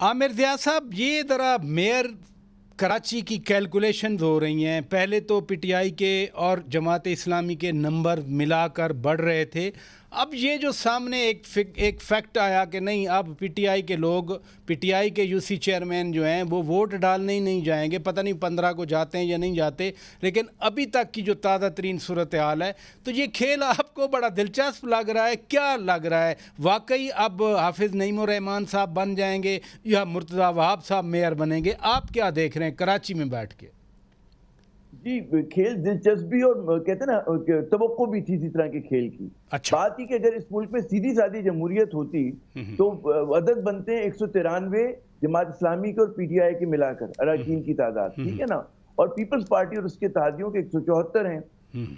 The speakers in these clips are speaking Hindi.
आमिर ज़िया साहब, ये ज़रा मेयर कराची की कैलकुलेशंस हो रही हैं। पहले तो पीटीआई के और जमात इस्लामी के नंबर मिलाकर बढ़ रहे थे। अब ये जो सामने एक फैक्ट आया कि नहीं, अब पीटीआई के लोग, पीटीआई के यूसी चेयरमैन जो हैं वो वोट डालने ही नहीं जाएंगे। पता नहीं 15 को जाते हैं या नहीं जाते, लेकिन अभी तक की जो ताज़ा तरीन सूरत हाल है, तो ये खेल आपको बड़ा दिलचस्प लग रहा है? क्या लग रहा है, वाकई अब हाफिज़ नईमुर रहमान साहब बन जाएंगे या मुर्तज़ा वहाब साहब मेयर बनेंगे? आप क्या देख रहे हैं कराची में बैठ के? जी, खेल दिलचस्प भी और कहते हैं ना तवक्को भी थी इसी तरह के खेल की। अच्छा। बात ही कि अगर इस मुल्क में सीधी सादी जमहूरियत होती तो अदद बनते हैं 193 जमात इस्लामी के और पीटीआई के मिलाकर अरकान की तादाद, ठीक है ना, और पीपल्स पार्टी और उसके इत्तेहादियों के 174 हैं।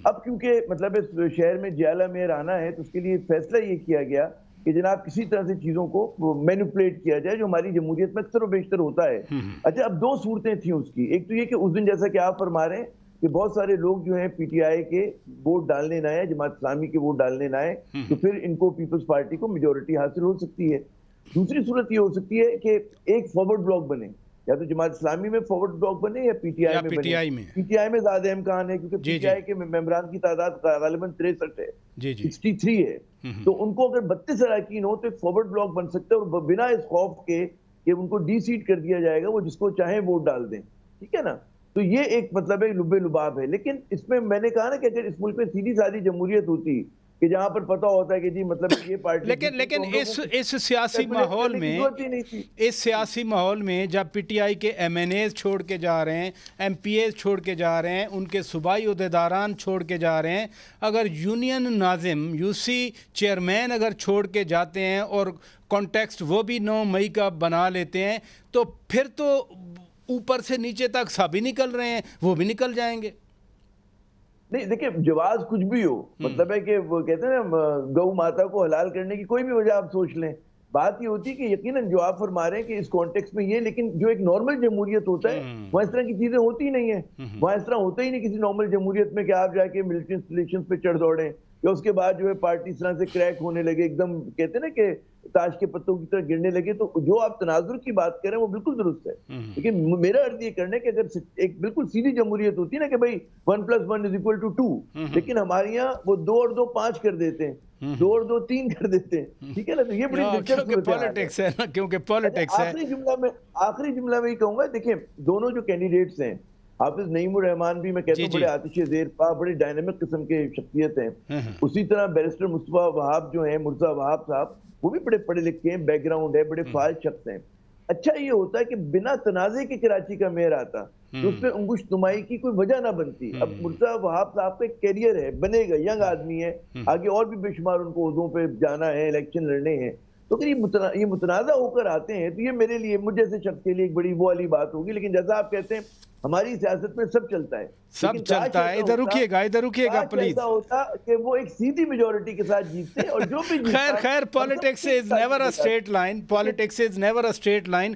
अब क्योंकि मतलब इस शहर में जियाला मेयर आना है तो उसके लिए फैसला ये किया गया कि जनाब किसी तरह से चीजों को मैनिपुलेट किया जाए, जो हमारी जमहूरियत में अक्सर बेशतर होता है। अच्छा, अब दो सूरतें थी उसकी। एक तो ये कि उस दिन जैसा कि आप फरमा रहे हैं कि बहुत सारे लोग जो हैं पीटीआई के वोट डालने ना आए, जमात इस्लामी के वोट डालने ना आए, तो फिर इनको पीपल्स पार्टी को मेजोरिटी हासिल हो सकती है। दूसरी सूरत ये हो सकती है कि एक फॉरवर्ड ब्लॉक बने, या तो जमात इस्लामी में फॉरवर्ड ब्लॉक बने या पीटीआई में बने। पीटीआई में ज्यादा इम्कान है क्योंकि पीटीआई के मेंबरान की तादाद गालिबन 63 है, 63 है। तो उनको अगर 32 अरकान हो तो एक फॉरवर्ड ब्लॉक बन सकता है, और बिना इस खौफ के कि उनको डी सीट कर दिया जाएगा, वो जिसको चाहे वोट डाल दें, ठीक है ना। तो ये एक मतलब है लुबे लुबाब है। लेकिन इसमें मैंने कहा ना कि अगर इस मुल्क में सीधी सादी जमहूरियत होती कि जहां पर पता होता है कि जी मतलब ये पार्टी, लेकिन इस सियासी माहौल में, इस सियासी माहौल में जब पीटीआई के एमएनएज छोड़ के जा रहे हैं, एमपीएज छोड़ के जा रहे हैं, उनके सूबाई ओहदेदारान छोड़ के जा रहे हैं, अगर यूनियन नाजिम, यूसी चेयरमैन अगर छोड़ के जाते हैं और कॉन्टेक्स्ट वो भी 9 मई का बना लेते हैं, तो फिर तो ऊपर से नीचे तक सभी निकल रहे हैं, वो भी निकल जाएंगे। नहीं देखिए, जवाब कुछ भी हो, मतलब है कि वो कहते हैं ना गौ माता को हलाल करने की कोई भी वजह आप सोच लें। बात ये होती है कि यकीनन जो आप फरमा रहे हैं कि इस कॉन्टेक्स्ट में ये, लेकिन जो एक नॉर्मल जमहूरियत होता है वहां इस तरह की चीजें होती ही नहीं है। वहां इस तरह होता ही नहीं किसी नॉर्मल जमहूरियत में कि आप जाके मिलिट्री इंस्टॉलेशन पे चढ़ दौड़े, या उसके बाद जो है पार्टी इस तरह से क्रैक होने लगे, एकदम कहते हैं ना कि ताश के पत्तों की तरह गिरने लगे। तो जो आप तनाजुर की बात कर रहे हैं वो बिल्कुल दुरुस्त है, लेकिन मेरा अर्थ ये करना है कि अगर एक बिल्कुल सीधी जमहूरियत होती है ना कि भाई 1 + 1 = 2, लेकिन हमारे यहाँ वो 2 और 2 5 कर देते हैं, 2 और 2 3 कर देते हैं, ठीक है ना। तो ये बड़ी दिलचस्प पॉलिटिक्स है ना, क्योंकि पॉलिटिक्स है। आखिरी जुमला में ये कहूंगा, देखिए दोनों जो कैंडिडेट्स हैं, हाफिज नईमुर रहमान भी मैं कहता हूँ बड़े आतिश ज़ेर पा, बड़े डायनामिक किस्म के शख्सियत हैं। उसी तरह बैरिस्टर मुस्तफा वहाब जो हैं, मुर्तज़ा वहाब साहब, वो भी बड़े पढ़े लिखे हैं, बैकग्राउंड है, बड़े फाल शख्स हैं। अच्छा ये होता है कि बिना तनाज़े के कराची का मेयर आता तो उस पर अंगुश नुमाई की कोई वजह ना बनती। अब मुर्तज़ा वहाब साहब का एक कैरियर है, बनेगा, यंग आदमी है, आगे और भी बेशुमार उनको ओहदों पे जाना है, इलेक्शन लड़ने हैं। तो अगर ये मुतनाज़ा होकर आते हैं तो ये मेरे लिए, मुझे जैसे शख्स के लिए एक बड़ी वो वाली बात होगी। लेकिन जैसा आप कहते हैं हमारी सियासत में सब चलता है, सब चलता है। इधर रुकिएगा प्लीज। ऐसा होता कि वो एक सीधी मेजॉरिटी के साथ जीतते और जो भी खैर politics is never a straight line, politics is never a straight line.